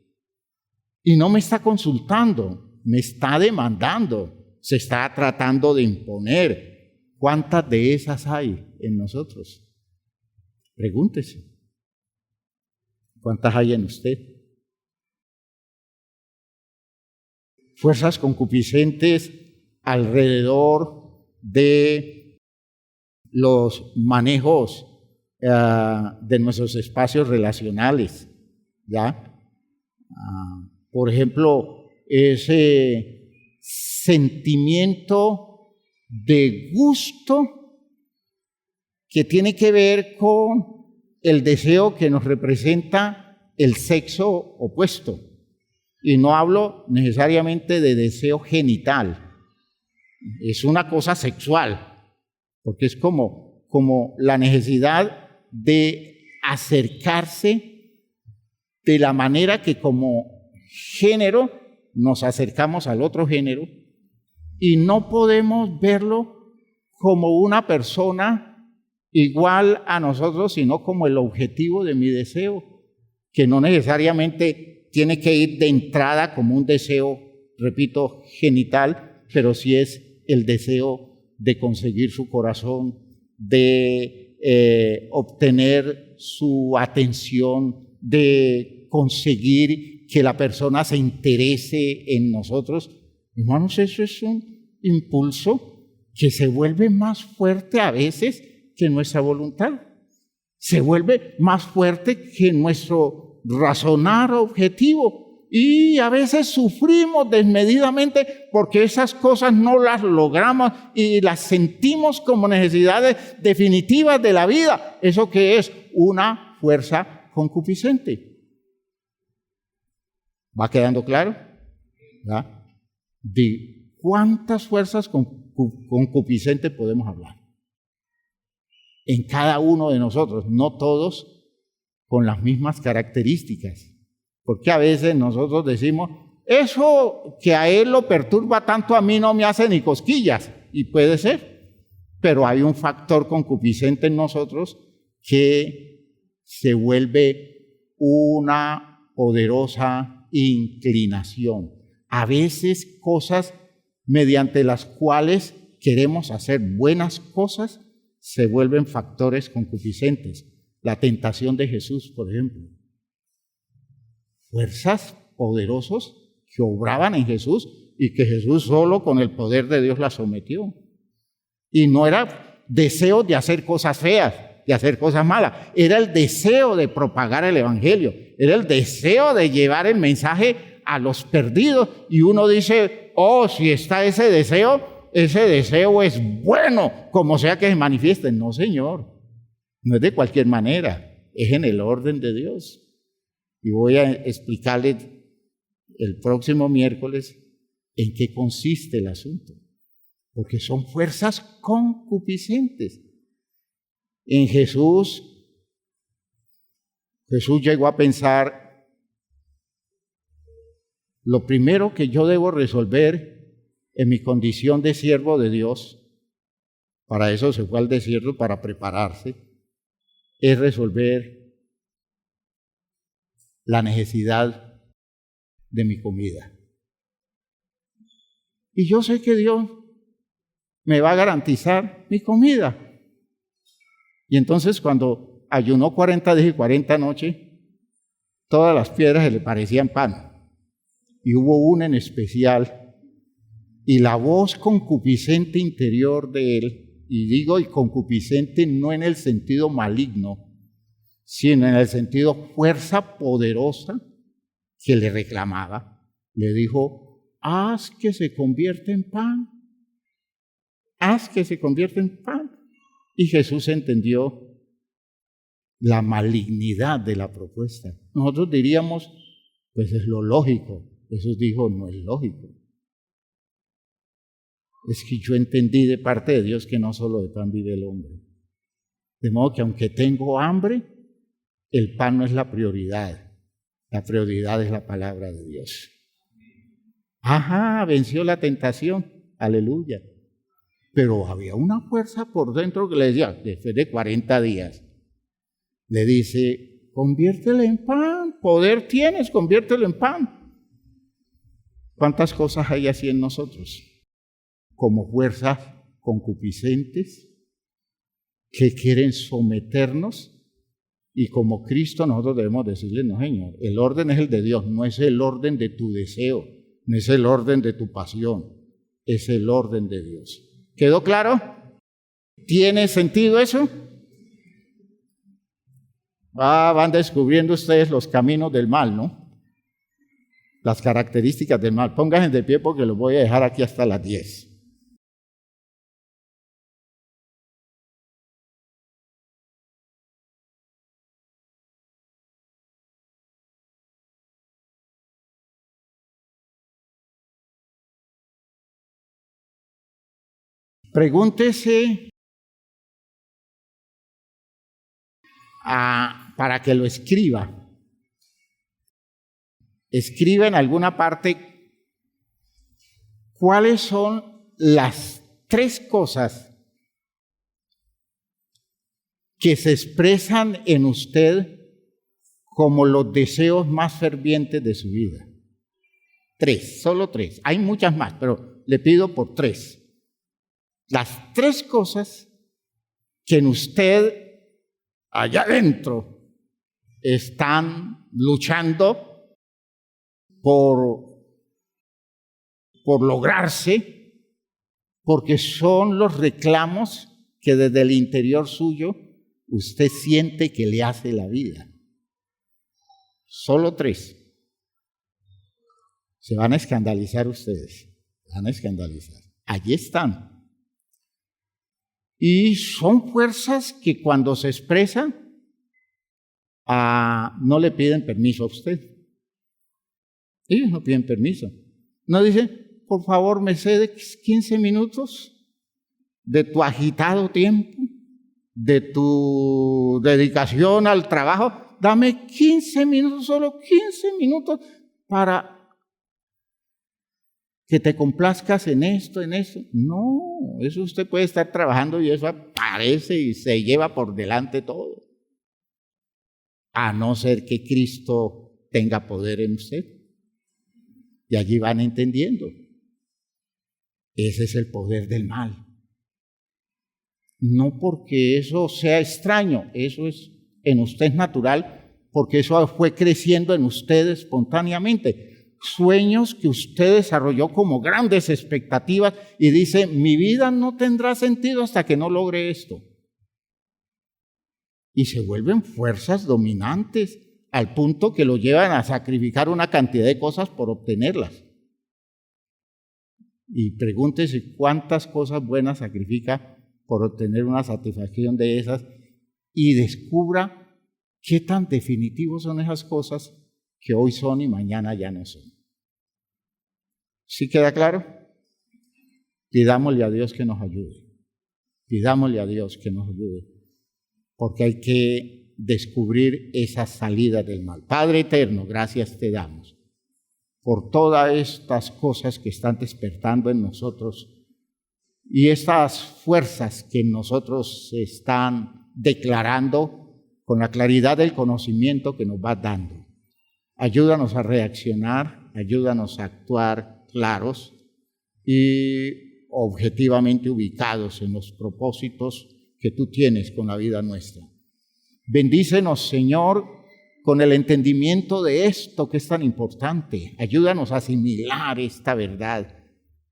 Y no me está consultando, me está demandando, se está tratando de imponer. ¿Cuántas de esas hay en nosotros? Pregúntese. ¿Cuántas hay en usted? Fuerzas concupiscentes alrededor de los manejos de nuestros espacios relacionales, ¿ya? Por ejemplo, ese sentimiento de gusto que tiene que ver con el deseo que nos representa el sexo opuesto. Y no hablo necesariamente de deseo genital, es una cosa sexual, porque es como la necesidad de acercarse de la manera que como género nos acercamos al otro género y no podemos verlo como una persona igual a nosotros, sino como el objetivo de mi deseo, que no necesariamente tiene que ir de entrada como un deseo, repito, genital, pero sí es el deseo de conseguir su corazón, de obtener su atención, de conseguir que la persona se interese en nosotros. Hermanos, eso es un impulso que se vuelve más fuerte a veces que nuestra voluntad. Se vuelve más fuerte que nuestro razonar objetivo. Y a veces sufrimos desmedidamente porque esas cosas no las logramos y las sentimos como necesidades definitivas de la vida. ¿Eso qué es? Una fuerza concupiscente. ¿Va quedando claro? ¿Ya? ¿De cuántas fuerzas concupiscentes podemos hablar? En cada uno de nosotros, no todos con las mismas características. Porque a veces nosotros decimos, eso que a él lo perturba tanto, a mí no me hace ni cosquillas. Y puede ser, pero hay un factor concupiscente en nosotros que se vuelve una poderosa inclinación. A veces cosas mediante las cuales queremos hacer buenas cosas se vuelven factores concupiscentes. La tentación de Jesús, por ejemplo. Fuerzas poderosos que obraban en Jesús y que Jesús solo con el poder de Dios las sometió. Y no era deseo de hacer cosas feas, de hacer cosas malas. Era el deseo de propagar el evangelio. Era el deseo de llevar el mensaje a los perdidos. Y uno dice, oh, si está ese deseo es bueno, como sea que se manifieste. No, Señor, no es de cualquier manera, es en el orden de Dios. Y voy a explicarles el próximo miércoles en qué consiste el asunto. Porque son fuerzas concupiscentes. En Jesús llegó a pensar, lo primero que yo debo resolver en mi condición de siervo de Dios, para eso se fue al desierto, para prepararse, es resolver la necesidad de mi comida. Y yo sé que Dios me va a garantizar mi comida. Y entonces cuando ayunó 40 días y 40 noches, todas las piedras se le parecían pan. Y hubo una en especial, y la voz concupiscente interior de él, y digo y concupiscente no en el sentido maligno, sino en el sentido fuerza poderosa que le reclamaba, le dijo, haz que se convierta en pan, haz que se convierta en pan. Y Jesús entendió la malignidad de la propuesta. Nosotros diríamos, pues es lo lógico. Jesús dijo, no es lógico. Es que yo entendí de parte de Dios que no solo de pan vive el hombre. De modo que aunque tengo hambre, el pan no es la prioridad es la palabra de Dios. Ajá, venció la tentación, aleluya. Pero había una fuerza por dentro que le decía, después de 40 días, le dice, conviértelo en pan, poder tienes, conviértelo en pan. ¿Cuántas cosas hay así en nosotros? Como fuerzas concupiscentes que quieren someternos. Y como Cristo nosotros debemos decirle, no Señor, el orden es el de Dios, no es el orden de tu deseo, no es el orden de tu pasión, es el orden de Dios. ¿Quedó claro? ¿Tiene sentido eso? Van descubriendo ustedes los caminos del mal, ¿no? Las características del mal. Pónganse de pie porque los voy a dejar aquí hasta las 10. Pregúntese para que lo escriba. Escriba en alguna parte cuáles son las 3 cosas que se expresan en usted como los deseos más fervientes de su vida. 3, solo 3. Hay muchas más, pero le pido por 3. Las 3 cosas que en usted, allá adentro, están luchando por lograrse, porque son los reclamos que desde el interior suyo usted siente que le hace la vida. Solo 3. Se van a escandalizar ustedes, se van a escandalizar. Allí están. Y son fuerzas que cuando se expresan, no le piden permiso a usted. Ellos no piden permiso. No dicen, por favor, me cedes 15 minutos de tu agitado tiempo, de tu dedicación al trabajo. Dame 15 minutos, solo 15 minutos para que te complazcas en esto, en eso. No, eso usted puede estar trabajando y eso aparece y se lleva por delante todo. A no ser que Cristo tenga poder en usted. Y allí van entendiendo. Ese es el poder del mal. No porque eso sea extraño, eso es en usted natural, porque eso fue creciendo en usted espontáneamente. Sueños que usted desarrolló como grandes expectativas y dice, mi vida no tendrá sentido hasta que no logre esto. Y se vuelven fuerzas dominantes al punto que lo llevan a sacrificar una cantidad de cosas por obtenerlas. Y pregúntese cuántas cosas buenas sacrifica por obtener una satisfacción de esas y descubra qué tan definitivos son esas cosas que hoy son y mañana ya no son. ¿Sí queda claro? Pidámosle a Dios que nos ayude. Pidámosle a Dios que nos ayude. Porque hay que descubrir esa salida del mal. Padre eterno, gracias te damos por todas estas cosas que están despertando en nosotros y estas fuerzas que en nosotros se están declarando con la claridad del conocimiento que nos vas dando. Ayúdanos a reaccionar, ayúdanos a actuar claros y objetivamente ubicados en los propósitos que tú tienes con la vida nuestra. Bendícenos, Señor, con el entendimiento de esto que es tan importante. Ayúdanos a asimilar esta verdad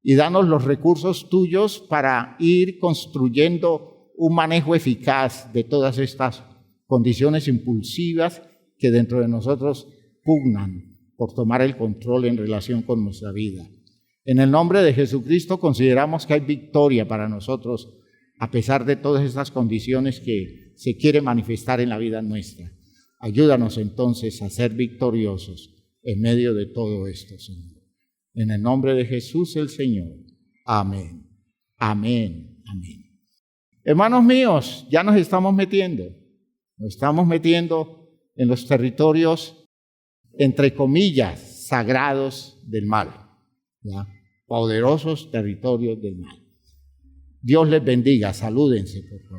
y danos los recursos tuyos para ir construyendo un manejo eficaz de todas estas condiciones impulsivas que dentro de nosotros pugnan por tomar el control en relación con nuestra vida. En el nombre de Jesucristo consideramos que hay victoria para nosotros a pesar de todas estas condiciones que se quieren manifestar en la vida nuestra. Ayúdanos entonces a ser victoriosos en medio de todo esto, Señor. En el nombre de Jesús el Señor. Amén. Amén. Amén. Hermanos míos, ya nos estamos metiendo en los territorios, entre comillas, sagrados del mal, ¿ya? Poderosos territorios del mal. Dios les bendiga, salúdense por favor.